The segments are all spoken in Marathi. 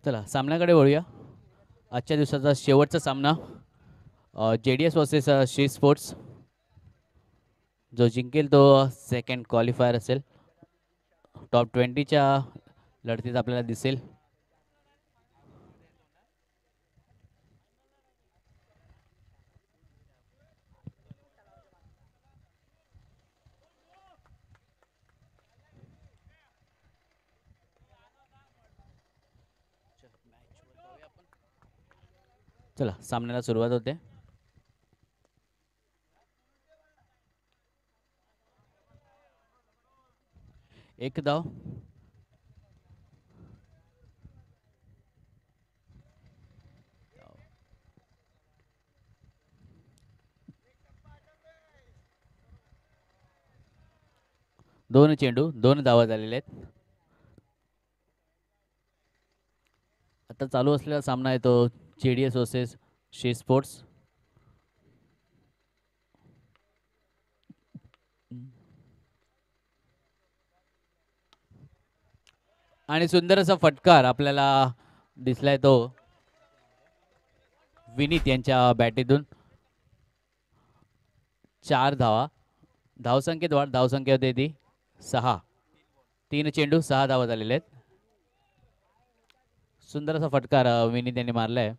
चला सामन्याकडे वळूया. आजच्या दिवसाचा शेवटचा सामना JDS वर्सेस श्री स्पोर्ट्स. जो जिंकेल तो सेकंड क्वालिफायर असेल. टॉप 20च्या लढतीत आपल्याला दिसेल. चला सामन्याला सुरुवात होते. एक धाव. दोन चेंडू, दोन धावा झालेले आहेत. आता चालू असलेला सामना आहे तो JDS वर्सेस श्री स्पोर्ट्स. आणि सुंदर असा फटकार आपल्याला दिसलाय तो विनीत यांच्या बॅटीतून. 4 धावा. धावसंख्येत वाढ. धावसंख्या होते ती 6. 3 चेंडू 6 धावा झालेले आहेत. सुंदर असा फटकार विनीत यांनी मारलाय.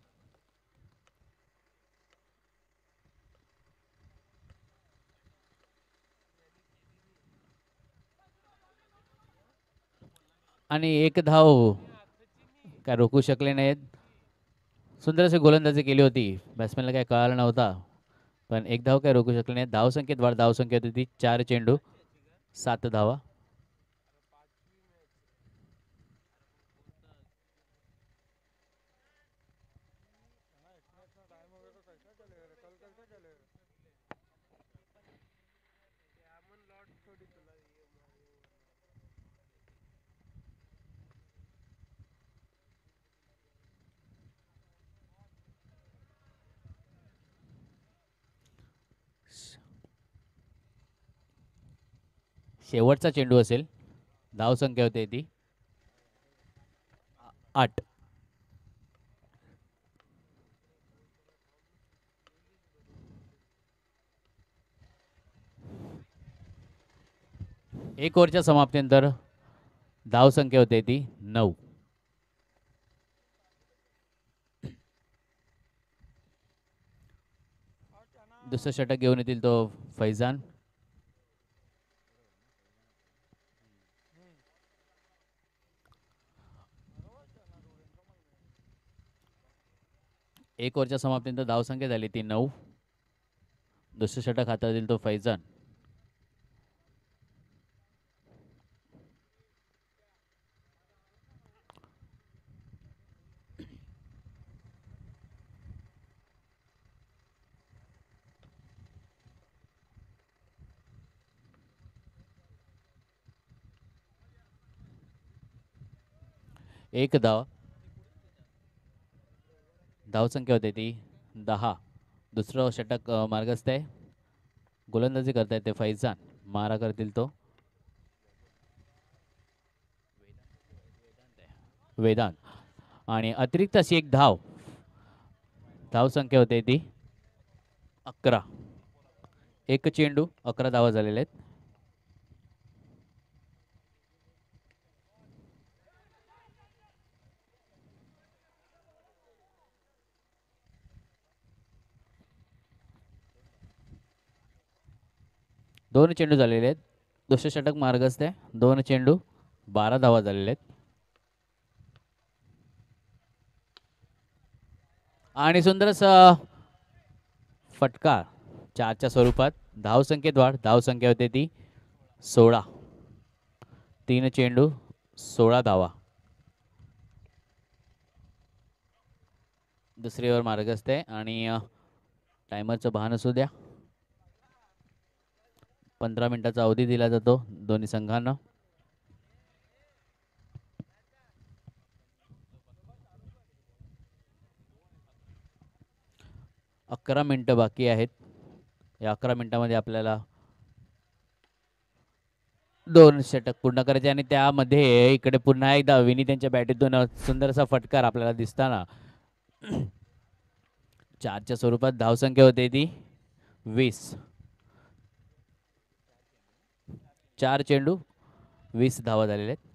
आणि एक धाव काय रोखू शकले नाहीत. सुंदर अशी गोलंदाजी केली होती. बॅट्समॅनला काय कळालं नव्हता, पण एक धाव काय रोखू शकले नाहीत. धावसंख्येत वाढ. धावसंख्या होती ती 4 चेंडू 7 धावा. शेवटचा चेंडू असेल. धावसंख्या होते ती 8. एक ओव्हरच्या समाप्तीनंतर धावसंख्या होते ती 9. दुसरं षटक घेऊन येतील तो फैजान. एक ओव्हरच्या समाप्तीनंतर धावसंख्या झाली ती 9. दुसरं षटक हाताळतील तो फैजान. एक धाव. धावसंख्या होते ती 10. दुसरं षटक मार्गस्थ आहे. गोलंदाजी करतायत ते फैजान. मारा करतील तो वेदांत. आणि अतिरिक्त अशी एक धाव. धावसंख्या होते ती 11. एक चेंडू 11 धावा झालेले आहेत. दोन चेंडू झालेले आहेत. दुसरे षटक मार्गस्थ आहे. 2 चेंडू 12 धावा झालेले आहेत. आणि सुंदर असा फटकार 4च्या स्वरूपात. धावसंख्येत वाढ. धावसंख्या होते ती 16. 3 चेंडू 16 धावा. दुसरी ओव्हर मार्गस्थ आहे आणि टायमरचं भान असू द्या. 15 मिनिटाचा अवधी दिला जातो दोन्ही संघांना. अकरा मिनिटं बाकी आहेत. या 11 मिनिटांमध्ये आपल्याला 2 षटक पूर्ण करायचे आणि त्यामध्ये इकडे पुन्हा एकदा विनी त्यांच्या बॅटीतून सुंदरसा फटकार आपल्याला दिसताना 4च्या स्वरूपात धावसंख्या होते ती 20. 4 चेंडू 20 धावा झालेल्या आहेत.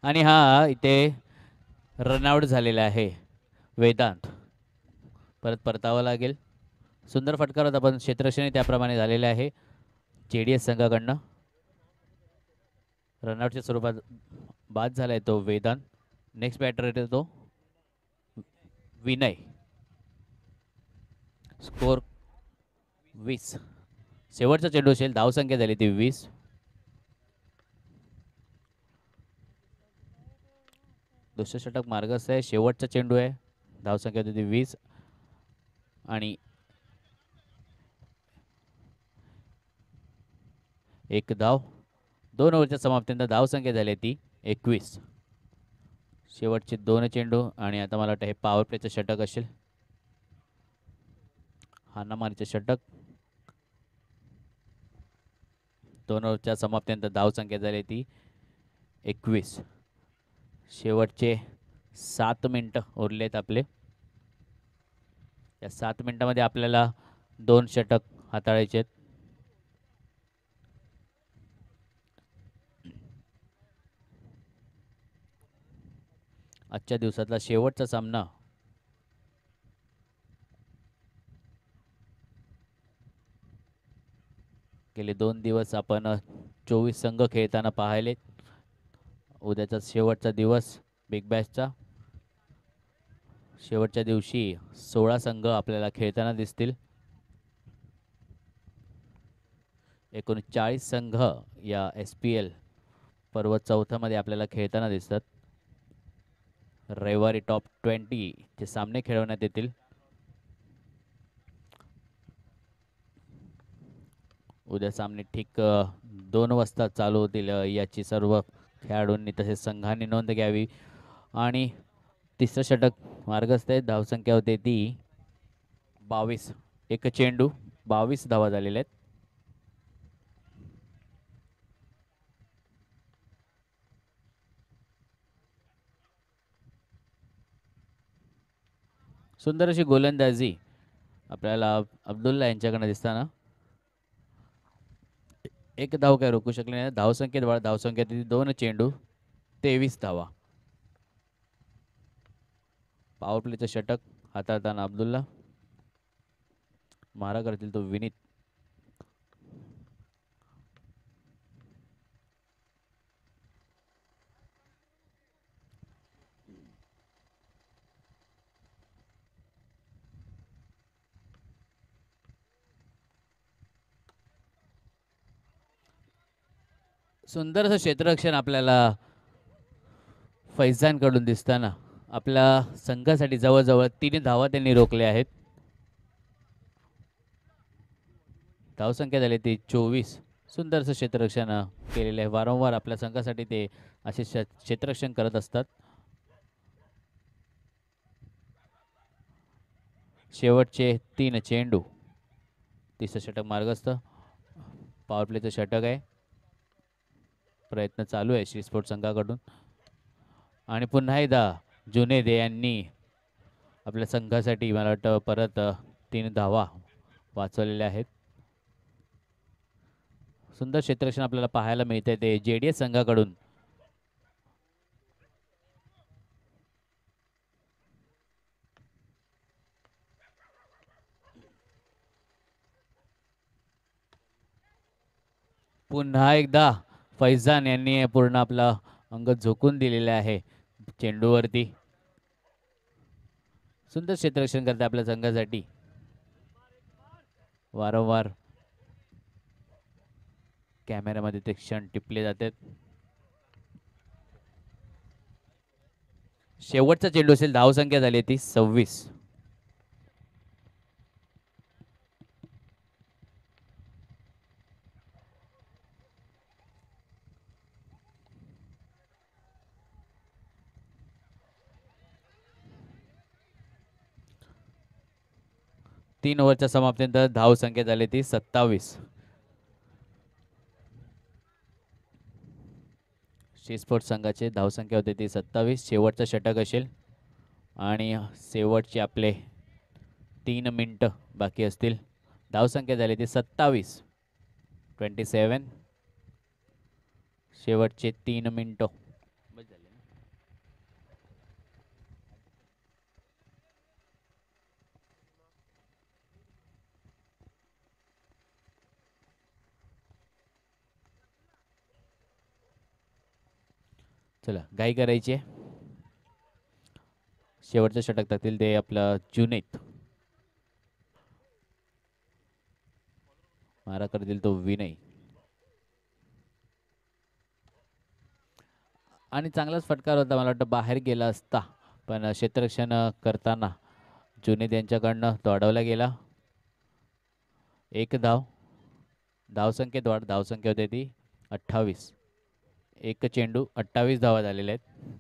आणि हा इथे रनआउट झालेला आहे वेदांत. परत परतावं लागेल. सुंदर फटकार होता पण क्षेत्ररक्षण त्याप्रमाणे झालेले आहे जेडीएस संघाकडनं. रनआउटच्या स्वरूपात बाद झालाय तो वेदांत. नेक्स्ट बॅटर येतो तो विनय. स्कोर 20. शेवटचा चेंडू असेल. धावसंख्या झाली ती 20. दुसरं षटक मार्गस्थ आहे. शेवटचा चेंडू आहे. धावसंख्या होती ती 20 आणि एक धाव. 2 ओव्हरच्या समाप्तीनंतर धावसंख्या झाली ती 21. शेवटचे 2 चेंडू आणि आता मला वाटतं हे पॉवर प्लेचं षटक असेल. हाणामारीचे षटक. 2 ओव्हरच्या समाप्तीनंतर धावसंख्या झाली ती 21. शेवटचे 7 मिनिटं उरलेत आपले. या 7 मिनिटांमध्ये आपल्याला 2 षटक हाताळायचे आहेत. आजच्या दिवसातला शेवटचा सामना. गेले 2 दिवस आपण 24 संघ खेळताना पाहिले. उद्याचा शेवटचा दिवस बिग बॅशचा. शेवटच्या दिवशी 16 संघ आपल्याला खेळताना दिसतील. एकूण 40 संघ या SPL पर्व 4 मध्ये आपल्याला खेळताना दिसतात. रविवारी टॉप 20 चे सामने खेळवण्यात येतील. उद्या सामने ठीक 2 वाजता चालू होतील. याची सर्व खेळाडूंनी तसेच संघांनी नोंद घ्यावी. आणि तिसरं षटक मार्गस्थ आहे. धावसंख्या होते ती 22. एक चेंडू 22 धावा झालेल्या आहेत. सुंदर अशी गोलंदाजी आपल्याला अब्दुल्ला यांच्याकडे दिसताना. एक धाव काय रोखू शकले नाही. धावसंख्येत वाढ. धावसंख्या 2 चेंडू 23 धावा. पॉवर प्लेचं षटक हाताळताना अब्दुल्ला. मारा करतील तो विनीत. सुंदर असं क्षेत्ररक्षण आपल्याला फैजानकडून दिसताना. आपल्या संघासाठी जवळजवळ 3 धावा त्यांनी रोखल्या आहेत. धावसंख्या झाली ती 24. सुंदरचं क्षेत्ररक्षण केलेलं आहे. वारंवार आपल्या संघासाठी ते असे क्षेत्ररक्षण करत असतात. शेवटचे 3 चेंडू. तिसरं षटक मार्गस्थ. पॉवर प्लेचं षटक आहे. प्रयत्न चालू आहे श्री स्पोर्ट संघाकडून. आणि पुन्हा एकदा जुनेद यांनी आपल्या संघासाठी मला वाटतं परत 3 धावा वाचवलेल्या आहेत. सुंदर क्षेत्ररक्षण आपल्याला पाहायला मिळते ते जेडीएस संघाकडून. पुन्हा एकदा फैजान यांनी पूर्ण आपला अंग झोकून दिलेले आहे चेंडूवरती. सुंदर क्षेत्ररक्षण करते आपल्या संघासाठी. वारंवार कॅमेऱ्यामध्ये ते क्षण टिपले जातात. शेवटचा चेंडू असेल. धावसंख्या झाली ती 26. 3 ओव्हरच्या समाप्तीनंतर धाव संख्या झाली ती 27. शी स्पोर्ट्स संघाची धावसंख्या होती ती 27. शेवटचं षटक असेल आणि शेवटचे आपले 3 मिनिटं बाकी असतील. धावसंख्या झाली ती 27. 27. शेवटचे 3 मिनिटं. चला घाई करायची आहे. शेवटचं षटक टाकतील ते आपलं जुनैद. मारा करतील तो विनय. आणि चांगलाच फटकार होता, मला वाटतं बाहेर गेला असता, पण क्षेत्ररक्षण करताना जुनैद यांच्याकडनं तो अडवला गेला. 1 धाव. धावसंख्येत वाढ. धावसंख्या होती ती 28. 1 चेंडू 28 धावा झालेल्या आहेत.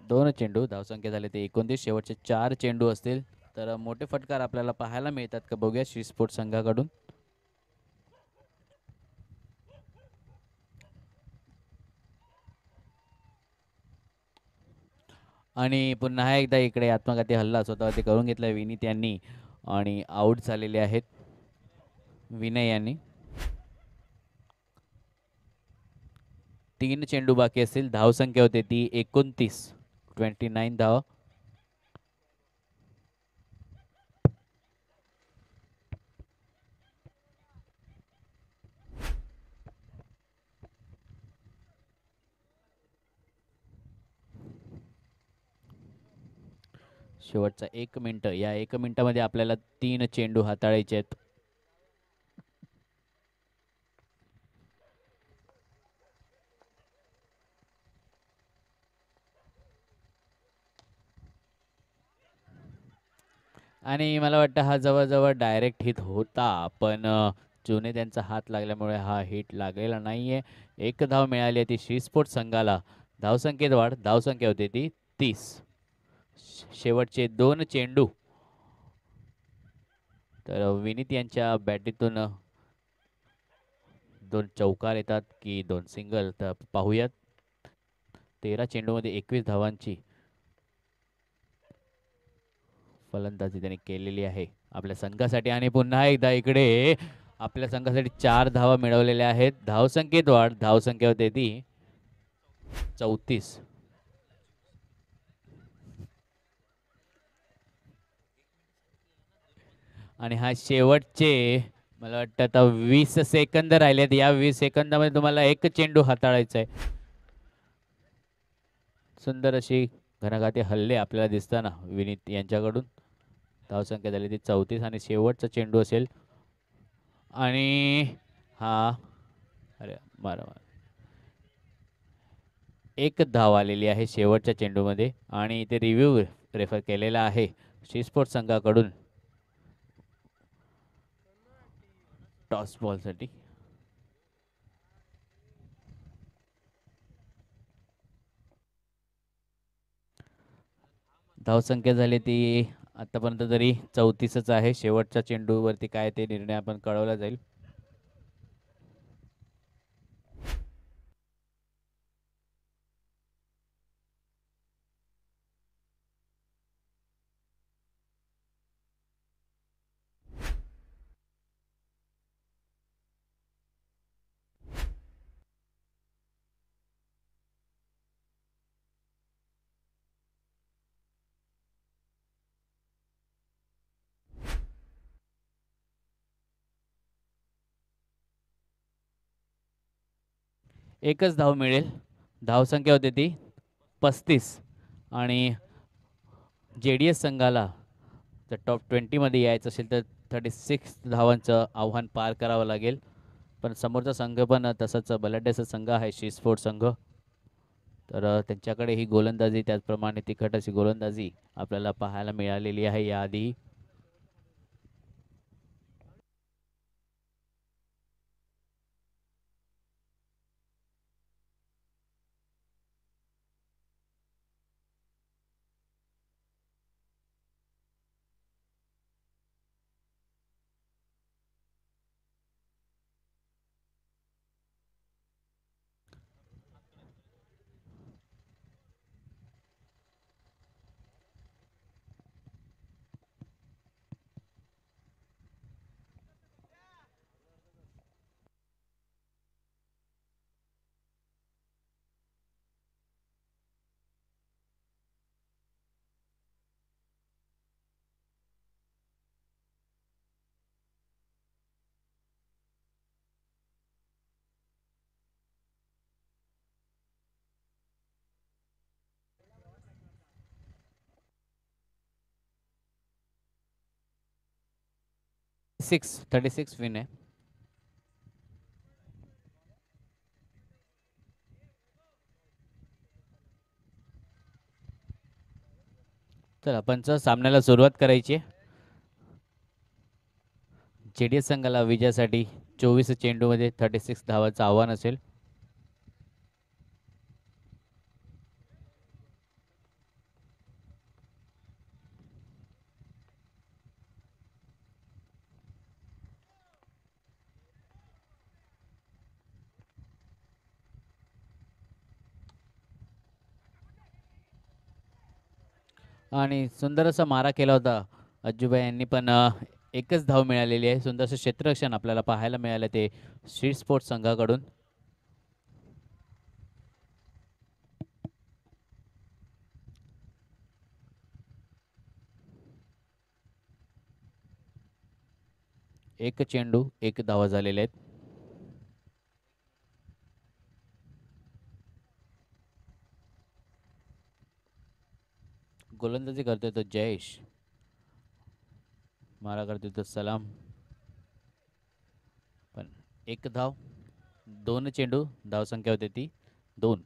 दोन चेंडू. धावसंख्या झाली ते 29. शेवटचे 4 चेंडू असतील तर मोठे फटकार आपल्याला पाहायला मिळतात का बघूया शी स्पोर्ट्स संघाकडून. आणि पुन्हा एकदा इकडे आत्मघाती हल्ला स्वतःवरती करून घेतला विनीत यांनी आणि आऊट झालेले आहेत विनय यांनी. 3 चेंडू बाकी असतील. धावसंख्या होते ती 29. 29 धावा. शेवटचा 1 मिनिट. या 1 मिनिटामध्ये आपल्याला 3 चेंडू हाताळायचे आहेत. आणि मला वाटतं हा जवळजवळ डायरेक्ट हिट होता, पण जुने त्यांचा हात लागल्यामुळे हा हिट लागलेला नाहीये. 1 धाव मिळाली आहे ती शी स्पोर्ट्स संघाला. धावसंख्येत वाढ. धावसंख्या होती ती 30. शेवटचे 2 चेंडू. तर विनीत यांच्या बॅटीतून 2 चौकार येतात की 2 सिंगल तर पाहूयात. 13 चेंडूमध्ये 21 धावांची फलंदाजी त्यांनी केलेली आहे आपल्या संघासाठी. आणि पुन्हा एकदा इकडे आपल्या संघासाठी 4 धावा मिळवलेल्या आहेत. धावसंख्येत वाढ. धावसंख्या होते ती 34. आणि हा शेवटचे मला वाटतं आता 20 सेकंद राहिलेत. या 20 सेकंदामध्ये तुम्हाला 1 चेंडू हाताळायचा आहे. सुंदर अशी घनघाती हल्ले आपल्याला दिसताना विनीत यांच्याकडून. धावसंख्या झाली ती 34 आणि शेवटचा चेंडू असेल आणि हा अरे मारा. 1 धाव आलेली आहे शेवटच्या चेंडूमध्ये आणि इथे रिव्ह्यू रेफर केलेला आहे शी स्पोर्ट्स संघाकडून टॉस बॉलसाठी. धावसंख्या झाली ती आतापर्यंत तरी 34च आहे. शेवटच्या चेंडूवरती काय ते निर्णय आपण कळवला जाईल. एकच धाव मिळेल. धावसंख्या होती ती 35 आणि JDS संघाला जर टॉप 20 मध्ये यायचं असेल तर 36 धावांचं आव्हान पार करावं लागेल. पण समोरचा संघ पण तसंच बलाढ्याचा संघ आहे शी स्पोर्ट्स संघ. तर त्यांच्याकडे ही गोलंदाजी त्याचप्रमाणे तिखट अशी गोलंदाजी आपल्याला पाहायला मिळालेली आहे याआधी. सिक्स 36 विन आहे. तर आपण सामन्याला सुरुवात करायची. जेडीएस संघाला विजयासाठी 24 चेंडूमध्ये 36 धावांचं आव्हान असेल. आणि सुंदर असा मारा केला होता अज्जूबाई यांनी, पण एकच धाव मिळालेली आहे. सुंदरसं क्षेत्ररक्षण आपल्याला पाहायला मिळालं ते स्ट्रीट स्पोर्ट्स संघाकडून. एक चेंडू एक धावा झालेले आहेत. गोलंदाजी करतोय तो जयेश, मारा करतोय तो सलाम, पण एक धाव, दोन चेंडू, धाव संख्या होती ती 2.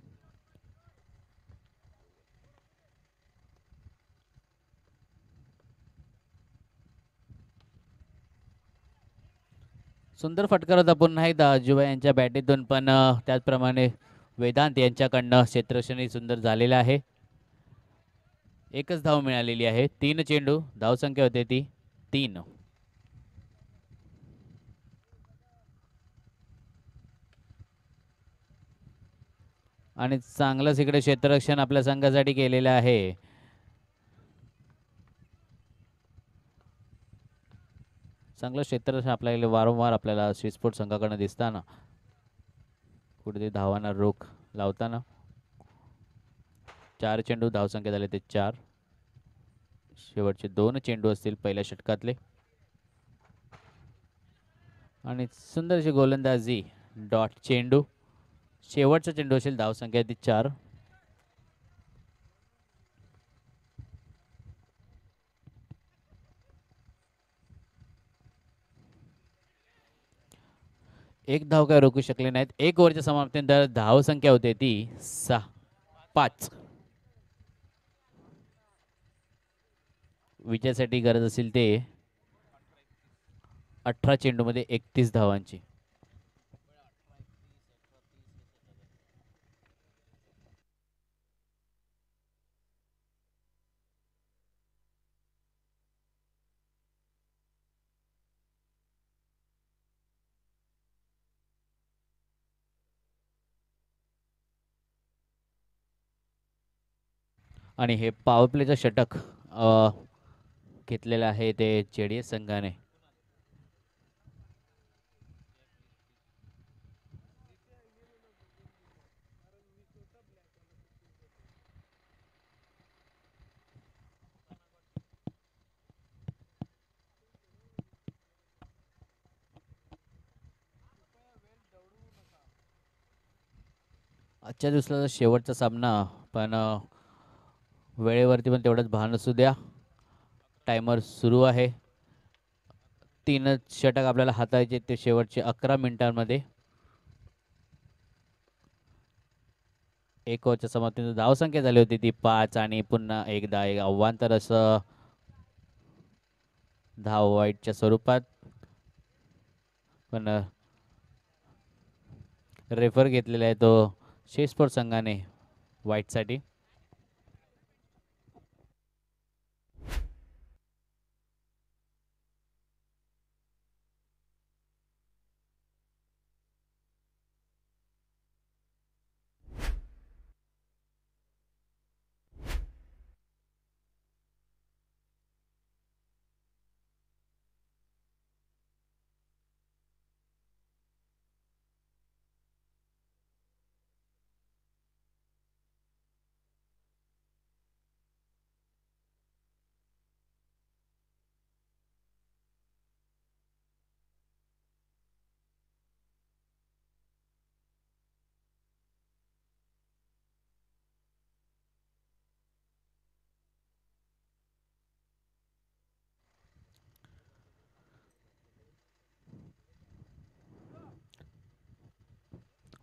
सुंदर फटकार होता पुन्हा एकदा अज्जूबाई यांच्या बॅटीतून, पण त्याचप्रमाणे वेदांत यांच्याकडनं क्षेत्ररक्षणही सुंदर झालेलं आहे. एकच धाव मिळालेली आहे. 3 चेंडू, धावसंख्या होते ती 3. आणि चांगलंच इकडे क्षेत्ररक्षण आपल्या संघासाठी केलेलं आहे. चांगलं क्षेत्ररक्षण आपल्याला वारंवार आपल्याला स्पोर्ट संघाकडनं दिसताना, कुठेतरी धावांना रोख लावताना. 4 चेंडू, धावसंख्या झाले ते 4. शेवटचे 2 चेंडू असतील पहिल्या षटकातले. आणि सुंदरशी गोलंदाजी, डॉट चेंडू, शेवटचा चेंडू असेल, धावसंख्या ती 4. एक धाव काय रोखू शकले नाहीत. 1 ओव्हरच्या समाप्तीनंतर धावसंख्या होते ती 5. विजयासाठी गरज असेल ते 18 चेंडूमध्ये 31 धावांची. आणि हे पॉवर प्लेचं षटक घेतलेलं आहे ते जेडीएस संघाने. आजच्या दिवसाचा शेवटचा सामना, पण वेळेवरती पण तेवढंच भान असू द्या. टायमर सुरू आहे. 3 षटक आपल्याला हाताळायचे ते शेवटचे 11 मिनिटांमध्ये. एक ओव्हरच्या समाप्तीनंतर धावसंख्या झाली होती ती 5 आणि पुन्हा एकदा एक अवांतर असं धाव वाईटच्या स्वरूपात. पण रेफर घेतलेला आहे तो शेस्पोर्ट संघाने वाईटसाठी.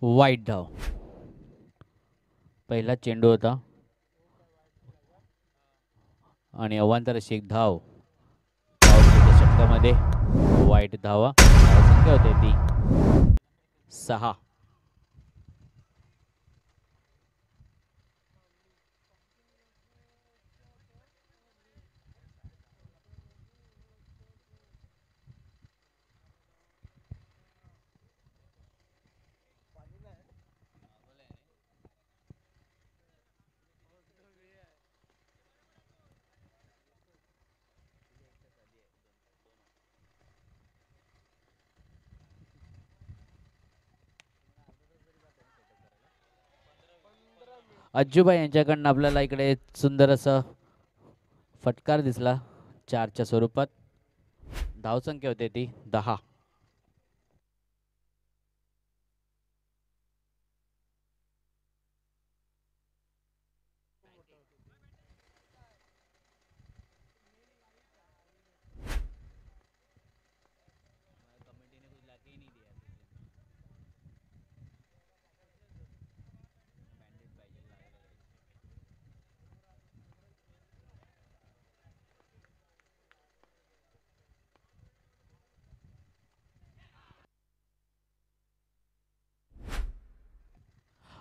वाईट धाव. पहिला चेंडू होता आणि अवांतर अशी एक धाव षटकामध्ये. वाईट धावा. धावसंख्या होते ती 6. अज्जूबाई यांच्याकडनं आपल्याला इकडे सुंदर असं फटकार दिसला 4च्या स्वरूपात. धावसंख्या होते ती 10.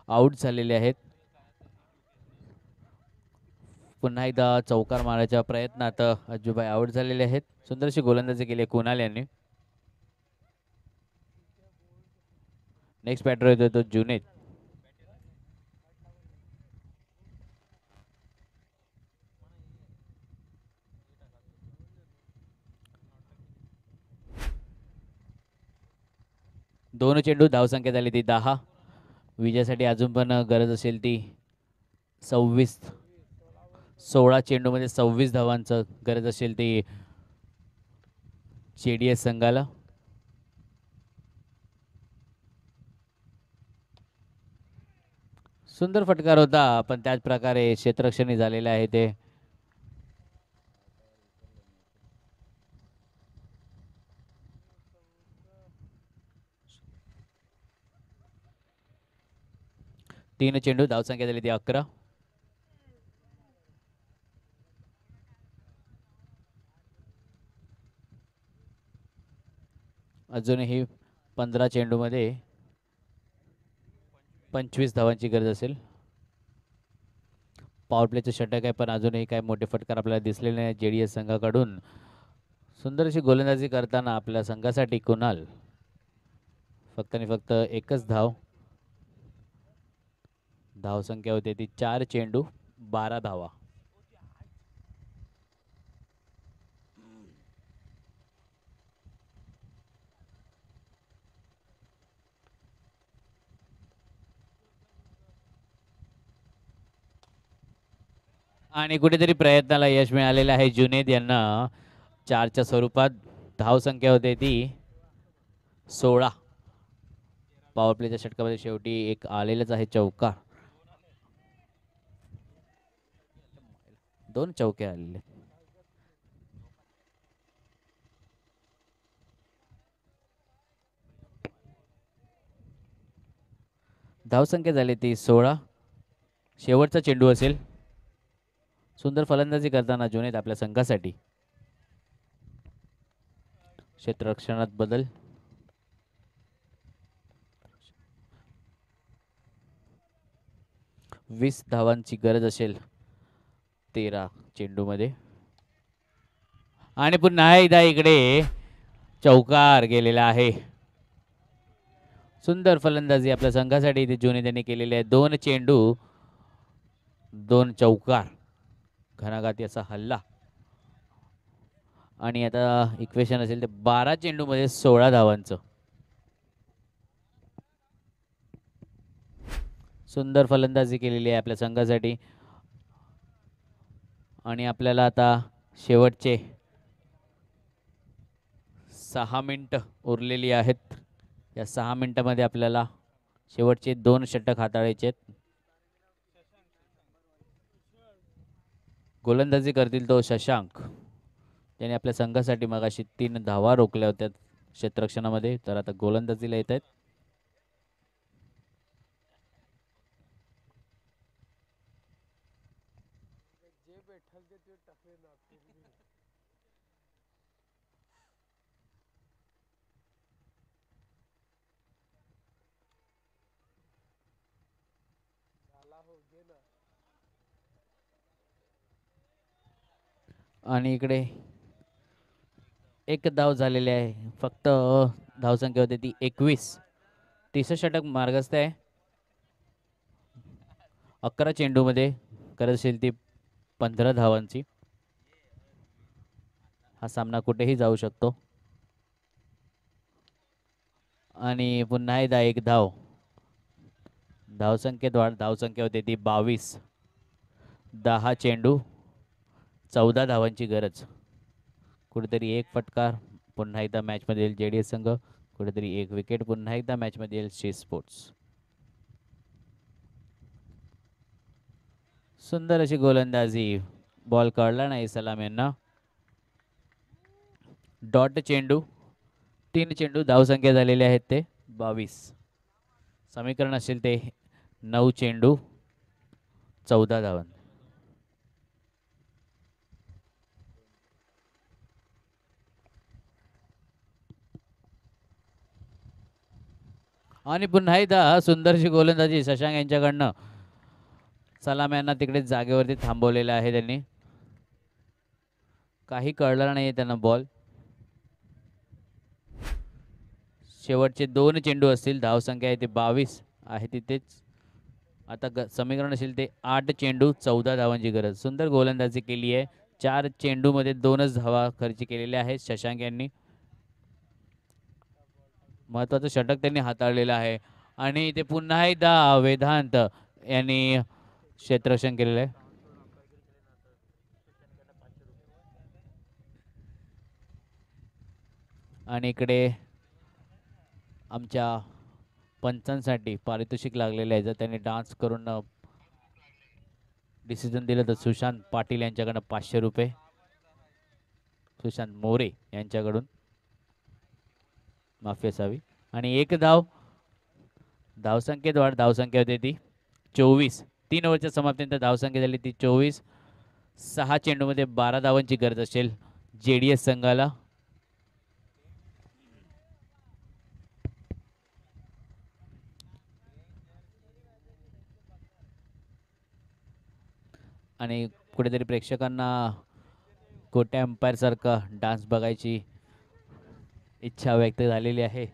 आऊट झालेले आहेत. पुन्हा एकदा चौकार मारायच्या प्रयत्नात अज्जूबाई आऊट झालेले आहेत. सुंदरशी गोलंदाजी केली कुणाल यांनी. नेक्स्ट बॅटर येतो तो जुनेद. दोन चेंडू. धावसंख्या झाली ती 10. विजयासाठी अजून पण गरज असेल ती 26. 16 चेंडूमध्ये 26 धावांचं गरज असेल ती जेडीएस संघाला. सुंदर फटकार होता पण त्याच प्रकारे क्षेत्ररक्षणही झालेले आहे ते. तीन चेंडू. धावसंख्या झाली ती 11. अजूनही 15 चेंडूमध्ये 25 धावांची गरज असेल. पॉवर प्लेचं षटक आहे पण अजूनही काय मोठे फटकार आपल्याला दिसलेले नाही जेडीएस संघाकडून. सुंदर अशी गोलंदाजी करताना आपल्या संघासाठी कुणाल फक्त आणि फक्त एकच धाव. धावसंख्या होते ती 4 चेंडू 12 धावा. आणि कुठेतरी प्रयत्नाला यश मिळालेलं आहे जुनेद यांना 4च्या स्वरूपात. धावसंख्या होते ती 16. पॉवर प्लेच्या षटकामध्ये शेवटी एक आलेलंच आहे चौकार. 2 चौके आलेले. धावसंख्या झाली ती 16. शेवटचा चेंडू असेल. सुंदर फलंदाजी करताना जुनैद आपल्या संघासाठी. क्षेत्ररक्षणात बदल. वीस धावांची गरज असेल 13 चेंडूमध्ये. आणि पुन्हा एकदा इकडे चौकार गेलेला आहे. सुंदर फलंदाजी आपल्या संघासाठी इथे जुनैद यांनी केलेली आहे. 2 चेंडू 2 चौकार, घणाघाती असा हल्ला. आणि आता इक्वेशन असेल ते 12 चेंडूमध्ये 16 धावांचं. सुंदर फलंदाजी केलेली आहे आपल्या संघासाठी. आणि आपल्याला आता शेवटचे 6 मिनिटं उरलेली आहेत. या 6 मिनिटांमध्ये आपल्याला शेवटचे 2 षटक हाताळायचे आहेत. गोलंदाजी करतील तो शशांक. त्याने आपल्या संघासाठी मगाशी 3 धावा रोखल्या होत्या क्षेत्ररक्षणामध्ये. तर आता गोलंदाजीला येत आहेत. आणि इकडे एक धाव झालेली आहे. फक्त धावसंख्या होती ती 21. तिसरं षटक मार्गस्थ आहे. 11 चेंडूमध्ये करत असेल ती 15 धावांची. हा सामना कुठेही जाऊ शकतो. आणि पुन्हा एकदा एक धाव. धावसंख्येत वाढ. धावसंख्या होते ती 22. 10 चेंडू 14 धावांची गरज. कुठेतरी एक फटकार पुन्हा एकदा मॅचमध्ये येईल JDS संघ. कुठेतरी एक विकेट पुन्हा एकदा मॅचमध्ये येईल शेष स्पोर्ट्स. सुंदर अशी गोलंदाजी. बॉल कळला नाही सलाम यांना. डॉट चेंडू. 3 चेंडू धावसंख्या झालेले आहेत ते 22. समीकरण असेल ते 9 चेंडू 14 धावन. आणि पुन्हा एकदा सुंदरशी गोलंदाजी शशांक यांच्याकडनं. सलाम यांना तिकडे जागेवरती थांबवलेलं आहे त्यांनी. काही कळलं नाही त्यांना बॉल. शेवटचे 2 चेंडू असतील. धावसंख्या आहे ते 22 आहे तिथेच. आता समीकरण असेल ते 8 चेंडू 14 धावांची गरज. सुंदर गोलंदाजी केली आहे. 4 चेंडूमध्ये 2च धावा खर्च केलेल्या आहेत शशांक यांनी. महत्वाचं षटक त्यांनी हाताळलेलं आहे. आणि ते पुन्हा एकदा वेदांत यांनी क्षेत्ररक्षण केलेलं आहे. आणि इकडे आमच्या पंचांसाठी पारितोषिक लागलेले आहे. जर त्यांनी डान्स करून डिसिजन दिलं तर सुशांत पाटील यांच्याकडनं 500 रुपये. सुशांत मोरे यांच्याकडून माफी असावी. आणि एक धाव. धावसंख्येत वाढ. धावसंख्या होती ती 24. 3 ओव्हरच्या समाप्तीनंतर धावसंख्या झाली ती 24. 6 चेंडूमध्ये 12 धावांची गरज असेल JDS संघाला. आणि कुठेतरी प्रेक्षकांना कोट्या अंपायर सारखा डान्स बघायची इच्छा व्यक्त झालेली आहे.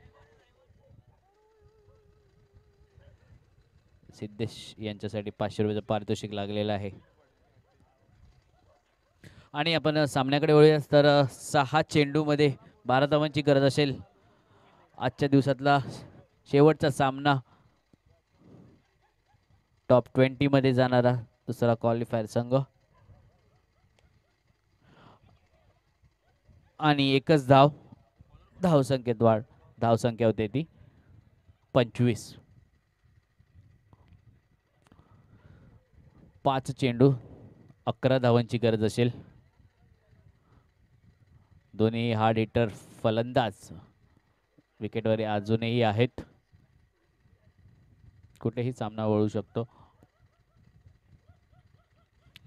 सिद्धेश यांच्यासाठी 500 रुपयाचं पारितोषिक लागलेलं आहे. आणि आपण सामन्याकडे वळूयाच तर 6 चेंडूमध्ये 12 धावांची गरज असेल. आजच्या दिवसातला शेवटचा सामना. टॉप 20 मध्ये जाणारा दुसरा क्वालिफायर संघ. आणि एकच धाव. धावसंख्येत वाढ. धावसंख्या होते ती 25. 5 चेंडू 11 धावांची गरज असेल. दोन्ही हार्ड हिटर फलंदाज विकेटवर अजूनही आहेत. कुठेही सामना वळू शकतो.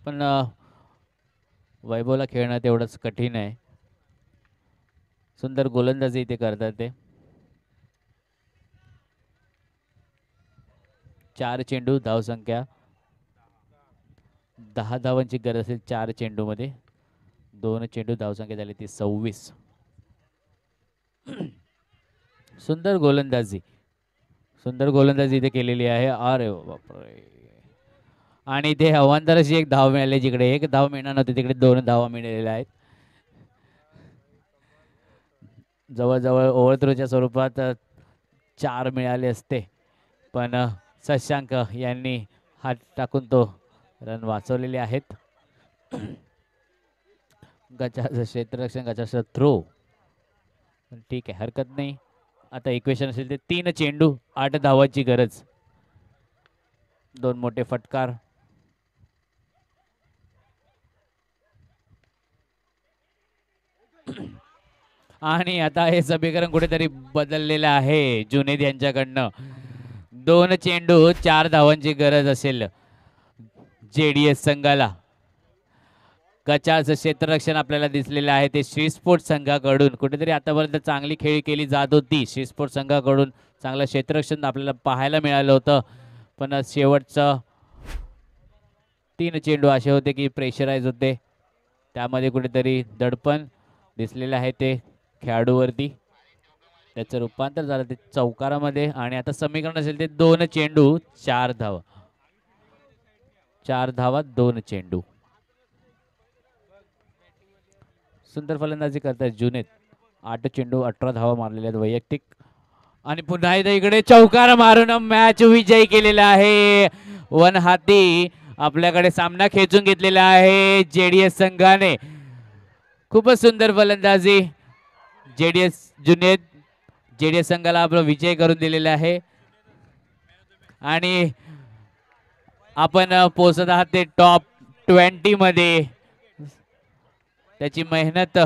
पण वैभवला खेळणं तेवढंच कठीण आहे. सुंदर गोलंदाजी इथे करतात ते. 4 चेंडू, धावसंख्या 10 धावांची गरज असेल 4 चेंडूमध्ये. 2 चेंडू, धावसंख्या झाली ती 26. सुंदर गोलंदाजी, सुंदर गोलंदाजी इथे केलेली आहे. अरे बापरे. आणि इथे अवांतर अशी एक धाव मिळाली, जिकडे एक धाव मिळणार नव्हती तिकडे 2 धावा मिळालेल्या आहेत. जवळजवळ ओव्हरथ्रोच्या स्वरूपात 4 मिळाले असते, पण शशांक यांनी हात टाकून तो रन वाचवलेले आहेत. गचाचं क्षेत्ररक्षण, गचाचं थ्रो, ठीक आहे, हरकत नाही. आता इक्वेशन असेल ते 3 चेंडू 8 धावांची गरज. 2 मोठे फटकार. आणि आता हे समीकरण कुठेतरी बदललेलं आहे जुनेद यांच्याकडनं. 2 चेंडू 4 धावांची गरज असेल JDS संघाला. गचाचं क्षेत्ररक्षण आपल्याला दिसलेलं आहे ते श्री स्पोर्ट्स संघाकडून. कुठेतरी आतापर्यंत चांगली खेळी केली जात होती श्री स्पोर्ट्स संघाकडून. चांगलं क्षेत्ररक्षण आपल्याला पाहायला मिळालं होतं, पण शेवटचं 3 चेंडू असे होते की प्रेशराईज होते. त्यामध्ये कुठेतरी दडपण दिसलेलं आहे ते खेळाडूवरती. त्याचं रूपांतर झालं ते चौकारामध्ये. आणि आता समीकरण असेल ते 2 चेंडू 4 धावा. 4 धावा 2 चेंडू. सुंदर फलंदाजी करतायत जुनेद. 8 चेंडू 18 धावा मारलेल्या आहेत वैयक्तिक. आणि पुन्हा एकदा इकडे चौकार मारून मॅच विजयी केलेला आहे. वन हाती आपल्याकडे सामना खेचून घेतलेला आहे JDS संघाने. खूपच सुंदर फलंदाजी जुनेद JDS संघाला आपला विजय करून दिलेला आहे. आणि आपण पोहोचत आहात ते टॉप 20 मध्ये. त्याची मेहनत